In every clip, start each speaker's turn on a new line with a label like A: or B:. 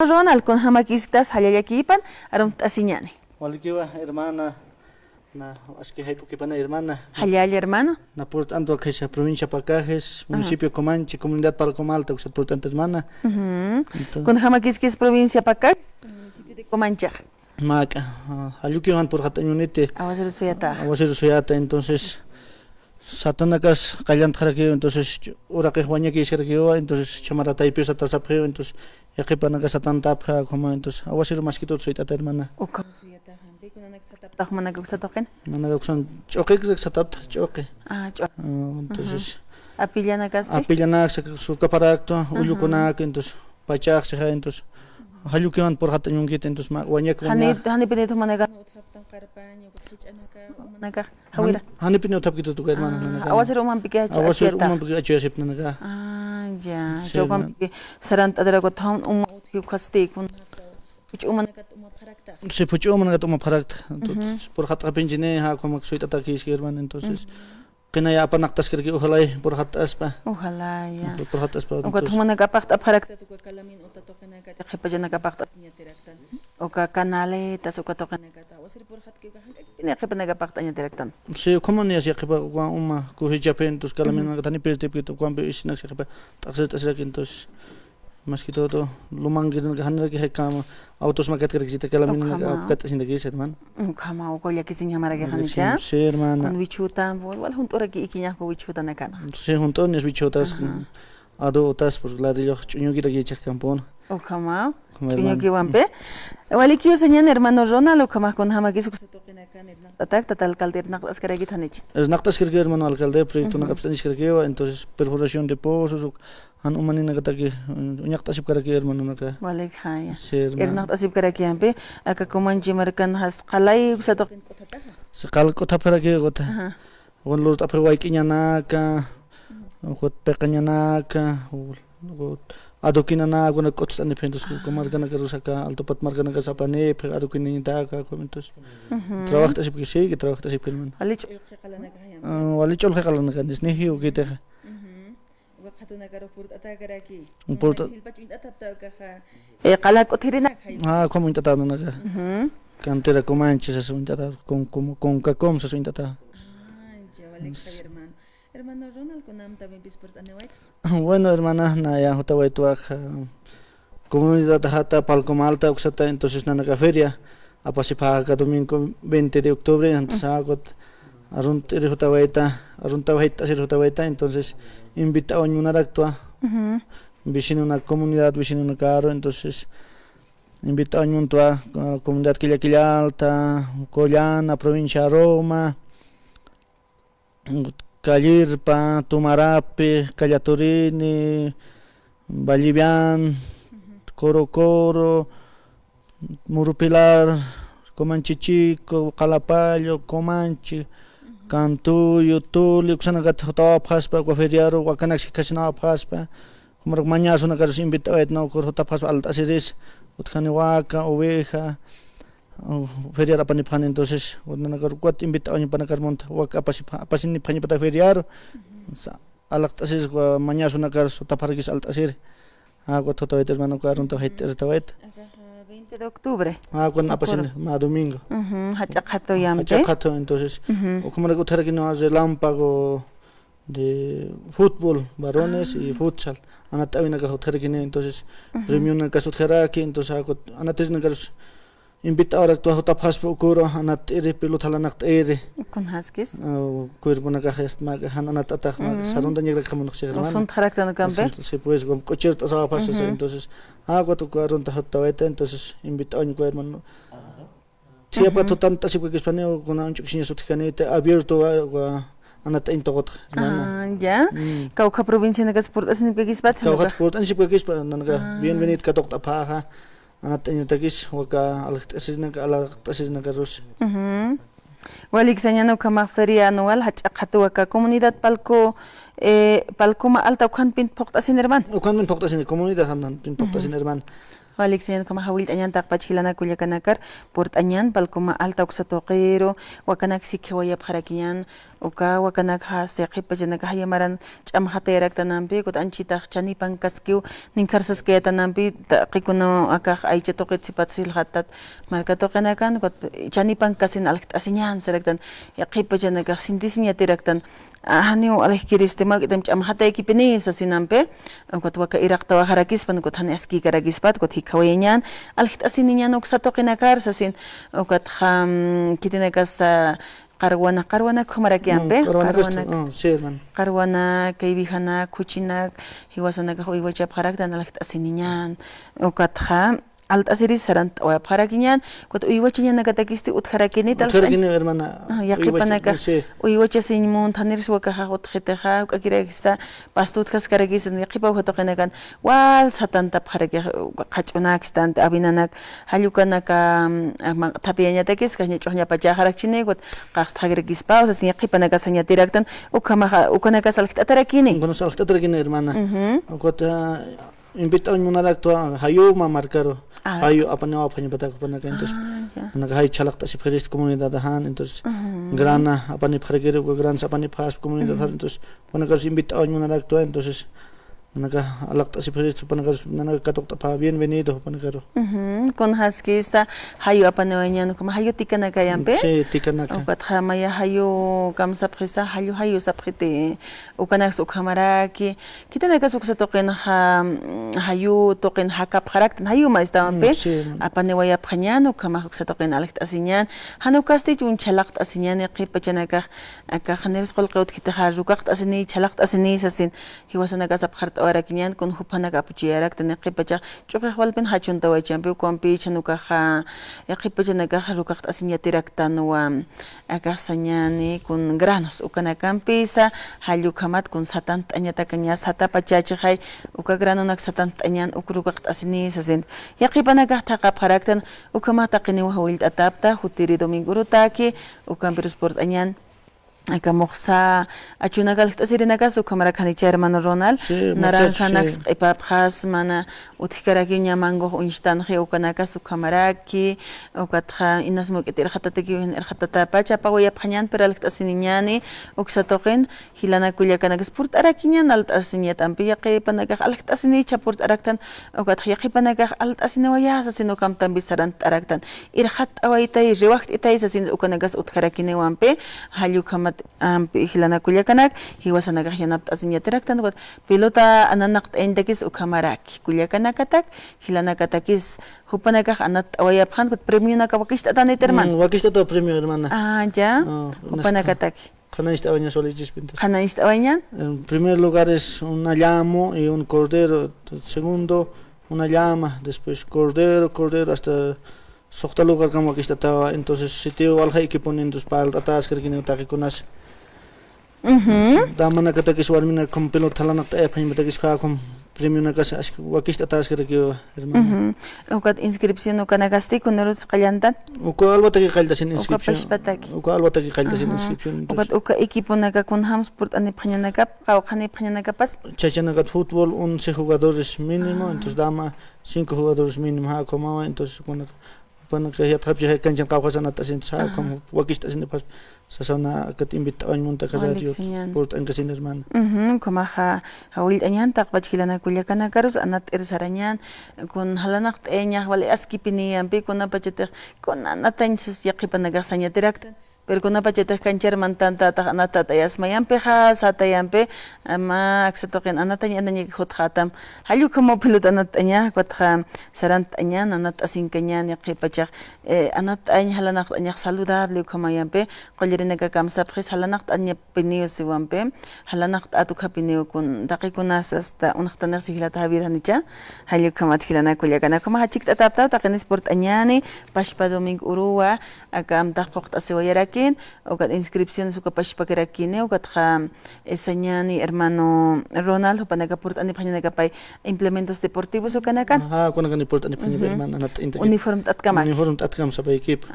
A: Ronald con hamakistas hallayakipan arum tasiñani.
B: Walikiwa hermana na aski haypukipana hermana
A: Hallaya hermano.
B: na portanto aquella provincia Pacajes, municipio Comanche, comunidad Palcomalta, usted portanto hermana.
A: Con hamakisquis provincia Pacay, municipio de Comanche.
B: Maca, ayukiwan por hatañunite. Awasir suyata, entonces satanakas kallantrakiyo, entonces ora que juañaki sergio, entonces chamarata y pieza tasaprio, entonces yakipanaka satantapra como entonces awasir masquito suyata hermana. Nanagaksan choque satapta choque. Entonces apillanakas su caparacto ulukonak entonces pachak se entonces hayukiwan por hatañunkit entonces wañak
A: hani pinito managa
B: hani pinito tapkito tu hermana nanaga
A: awasir uman pike
B: achiyasip nanaga
A: ya jogan sarant adrago town uthi khasti kun
B: se puchu managa toma parakta entonces por hat apinjine ha como suita takis hermana entonces kena ya apa naktas kerki uhalai por hat aspa
A: ya
B: por hat aspa
A: oka thumana kapakta parakta tu kalamin ota tokena ka khepajana kapakta sinya tiraktan oka kanale tas oka tokena ka wasir por hat ki ne khepana kapakta nya tiraktan
B: se como ni así khipa kwa uma ku hijapen tus kalamin ka tani perte pito kwa be isinak khipa takset asrak entonces más que todo lo mangir que hanra que kama autos makat que existe kalamin ka kat sin de que hermano
A: kama o ya que sin llamar que hancha
B: sí hermana
A: con wichuta wal junto ra ki ikinya ko wichuta na kana
B: sí junto ni wichutas ado tas por la de los chuñuki de que campón
A: o kama chuñuki wampe wali kiyo señan hermano Ronald o kama con hama que su toqena kana atak tatal calder nak askara ki thanich
B: es naktas que hermano alcalde proyecto na abstanis que entonces perforación de pozos han umanina kata que uñakta sip kara que hermano naka
A: wali khaya nak asip kara ki ampe aka komanji markan has qalai sa toqen ko thata
B: se qal ko thapara que gota gon los tapre wai kiñanaka got pequeñanaka adokinana gona cots and pentos como margana que rusaka alto pat margana que sapane pe adokinita ka comentos trabajas así que sí que trabajas así que hermano
A: alicho
B: walichol khalana kan ni hiu que te
A: wakhatuna karo purt atakara ki
B: purt
A: hilpachun atapta ka qala ko thirina
B: como intata naga cantera comanche se intata con cacom se intata
A: hermano Ronald con am también bisport anewait
B: bueno hermana na ya hotawai tuak comunidad hata Palcomalta uxata entonces na feria apasipa ka domingo 20 de octubre ansagot aruntir hotawai hotawai entonces invita a una actua vecino una comunidad vecino una caro entonces invita a una comunidad Quilla Alta Collana provincia Roma Callirpa, Tumarape, Callatorini, Vallivian, Coro, Murupilar, Comanche Chico, Calapallo, Comanche, Cantuyo, Tulio, Xanagat, Hotapaspa, Guaferiaro, Wakanaxi Casina Paspa, como mañana una casa invitada, no, Cortapaspa, Altasiris, Utjaniwaka, Oveja. Feriar apa ni pan entonces wana nagar kuat invita oni panakar monta wak apa sini pani pada feriar alak tasis ko mañana una kar so tapargis alt asir ko toto eter mano karun to heter tawet
A: 20 de octubre
B: con apa sini ma domingo
A: hachakato yampe
B: hachakato entonces o como que utara que no hace lámpago de fútbol varones y futsal anata vina ka utara que entonces premio na ka sutjara que entonces anata na ka invita ahora tu hota paspo kuro anat ere pelota lanak ere
A: con haskis
B: kurbuna ka gest mag hananat atak mag sarunda negra kamun xerman
A: son tarakta no campe
B: se pues con cocher tasaba paso entonces hago tu karun ta hota weta entonces invita on hermano siapa tu tanta si que español con un chuxin sutjanete abierto anat intogot
A: ya Cauca provincia na sport asin que gisbat
B: Cauca sport asin que gisbat nanga bienvenido ka tokta paha anat takis waka alaktasirna karus
A: walik sañano kama feria anual hachaqatu waka comunidad palcoma alta ukan pin poktasin herman
B: ukan pin poktasin comunidad hanan pin poktasin herman
A: walik sañano kama hawil añan taqpachilana kullakanakar port añan palcoma alta uksatoqero wakanak sikhewaya pharakiyan uka wakanak has yaqipachanak hayamaran ch'amjatayraktananpi kuta anchitaq chanipan kaskiw ninkarsasqayatananpi taqikuna akaq aycha tuqitsipatsilhatat markatuqinakan chanipan kasin alqt'asiñan saraktan yaqipachanakaq sintisiñatiraktan haniu alejkiristima kitam ch'amjataykipini sasinanpi ukut waka iraqtawa harakispan ukut hani askikarakispat ukut hikhawayañan alqt'asiniñan uksatuqinakar sasin ukut kitinakas qarwana khumarakianpe
B: sí, hermano.
A: qarwana kaybijana kuchinak hiwasanakaq uywachapqaraktan alqt'asiniñan ukatqa alt'asiris sarant awapqarakiñan kut uywachiñanakatakisti utjarakinita
B: hermana.
A: yaqipanakaq uywachasiñmun thaniris wakajaq utqitaqa uk'akirakisa pastutkas karakisa yaqipa uhatuqinakan wal satanta pqarakij qach'unakistan abinanak hallukanaka tapiyañatakis qajña ch'uqñapachajarakchini kut qaqsthakirakispa osasin yaqipanaka sañatiraktan ukanakas alqt'atarakini
B: hermana. Kut invitaron munalaktua hayuma marcaro hayu apañawa pañipataka panaka entonces anaka hay chalaqta si pherist comunidad han entonces grana apani phargere ko gran sapani phas comunidad entonces panaka invitaron munalaktua entonces anaka alaqta si pherist panaka nanaka katokta pa bienvenido panaka
A: con haskisa hayu apañawañan como hayu tikanaka yampe
B: sí tikanaka
A: ukatqa maya hayu kamsapqisa hayu sapqiti ukanak ukhamaraki kitanakas uksatuqinaqa hayu tuqin hakapqaraktan hayu maistawanpi apañawayapqañan ukhamaq uksatuqin alqt'asiñan hanukasti chun chalaqt'asiñan qhipachanakaq akaq niris qolqewtkitaqa rukaqt'asini chalaqt'asini sasin hiwasanakas apqart'awarakiñan kun hupanaka apuchiyaraktan qhipachaq ch'uqiq walpin hachuntawaychanpi ukampi chanukaqa qhipachanakaq rukaqt'asiñatiraktanuwa akaq sañani kun granos ukanakanpisa hallukamat kun satanta añatakaña satapachachaqay uka granonak satanta añan ukrukaqt'asini sasin yaqipanakaq thaqapqaraktan ukamaqta qiniwa hawilt'atapta hutiri domingurutaki ukampi rusport añan aka moqsa achunakal t'asirinakas ukamarakanicha hermano Ronald naranjanax q'ipapqas mana uthikarakiña mango unchtanji ukanakas ukamaraki ukatqa inas muk'itirqatatiki irqatatapacha pawayapqañan peralqt'asiniñani uksatuqin hilanakullakanakas purt'arakiñan alt'asiniñatanpi yaqipanakaq alqt'asinicha purt'araktan ukatqa yaqipanakaq alt'asiniwayasa sino kamtanpi sarant'araktan irqat awaytay riwaqt'itay sasin ukanakas uthkarakiniwanpi hallukamat hilanakullakanak hiwasanakaq yanapt'asiniñatiraktan pelota ananaq t'ayntakis ukamaraki kullakanakatak hilanakatakis hupanakaq anat awayapqan premiunaka wakisht'atanita hermano
B: wakisht'ata premio hermana
A: ya hupanakataki
B: Qanayshtawaña solichispi entonces
A: qanayshtawaña
B: en primer lugar es una llamo y un cordero segundo una llama después cordero hasta soqta lugar kama wakisht'atawa entonces sitio waljayki poniendo para atas kerkini utaqikunas damanakatakis warmina como pelota halanaqta ayaphañmatakis qaqum premiunakas wakisht'atas kerkiwa hermano
A: ukat inscripción ukanakasti kunorus qallantan
B: uka alwataki qalltasin inscripción
A: ukapashpataki
B: uka alwataki qalltasin inscripción
A: ukat uka equiponaka kun hamsport aniphañanakap qawqaniphañanakapas
B: chaychanakat fútbol 11 jugadores mínimo entonces dama 5 jugadores mínimo hakomawa entonces panaka yatqapchi hayk'anchan qawqasanatasin como wakisht'asin pas sasana kat invitawan munta radio por ankasin hermano
A: kumaqa hawilt'añanta qhilanakullakanakaros anat irsarañan kun halanaq t'eñaq wali askipiniyanpi kunapachataq kunanatañchis yaqipanakaq sañatiraktan pero kunapachataq kancharman tantataq anatata yasmayanpiqa satayanpi ama aksatuqin anataña anañaki hutqatam hallukamu pelota anataña kuatqa sarant'añan anat'asinkañan yaqipachaq anat'aña halanaq t'añaq saludable ukamayanpi qollarinaka kamsapqis halanaq t'aña piniu siwanpi halanaq t'atuqa piniu kun taqikunas hasta unaqtanaq sijilata habiranicha hallukamat hilanakullakana kuma hachikt'atapta taqinis port'añani pashpa domingo uruwa akamtaq poqt'asiwayaraki ukat inscripciones ukapashpakirakini ukatqa sañani hermano Ronald hupanaka purt'aniphañanakapay implementos deportivos ukanakan
B: kunakani purt'aniphañapi hermano anat
A: uniforme t'atkamaki
B: uniforme t'atkam sapay equipo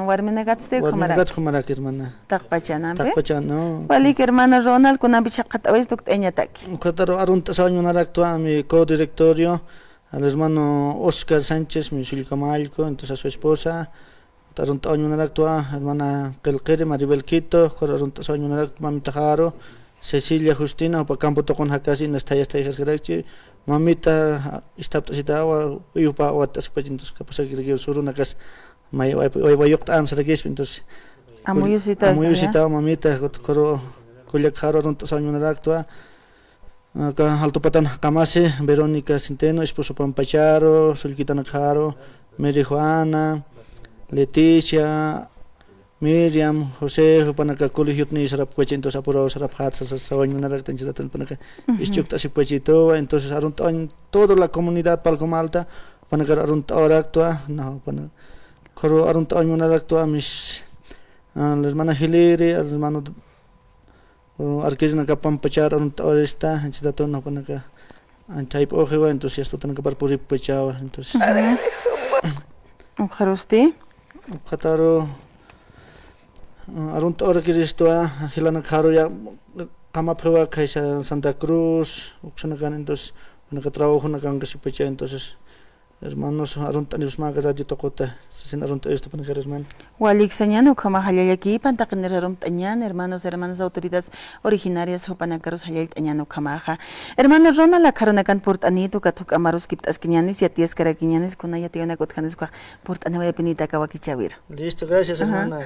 A: warminakatzti
B: humaraki hermana
A: taqpachanampi
B: taqpachano
A: walik hermano Ronald kunampi chaqqat'awis tukt'añataki
B: ukataro aruntasawañ munaraqtua mi co-directorio al hermano Oscar Sánchez mi Sulcamalco entonces a su esposa arunta oñunaraktua hermana Kelkiri Maribel Quito, kor arunta oñunarak mamita Jaro, Cecilia Justina, upa campo tokon hakasi nas tayas garachi, mamita istapta sitawa uyupa watas pajintos kapasagirigio surunakas may wayokta am saragis pintos.
A: Amuyusita
B: mamita koro kulyak Jaro arunta oñunaraktua. Acá Altopatan Kamase, Verónica Centeno, esposo Pampacharo, Sulquitana Jaro, Mary Juana, Leticia, Miriam, José, Panaka Colegio ni sarap cuechintos apurados sarap hatsa sasawan narak tanchatan panaka ischukta si puechito, entonces aruntan toda la comunidad Palcomalta, panaka arunta actua, no pana coro arunta actua mis la hermana Hilary, el hermano Arquesna Pampachar arunta está, entonces no panaka antype ojewa, entonces esto tanaka parpuri pechawa, entonces
A: Jarusti
B: Kataro arunta ora kiristoa hilana Jaro ya kamaphewa kaisa Santa Cruz uxanakan entonces panaka trabajo nakan kasipecha entonces hermanos arunta nibsmaga radio tokota sin arunta esto panaka hermano
A: Walixañano kama halayaki pantakinerarum tañan hermanas autoridades originarias hopanacaros hayal tañano kamaja hermanos Rona la caronacan port anito katuk amaros kiptas quiñanes y atias caraquiñanes con ayationa cotjanes kwa port anawaya pinita kawakichavir.
B: Listo, gracias hermana.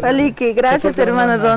A: Valiki, gracias hermano Rona.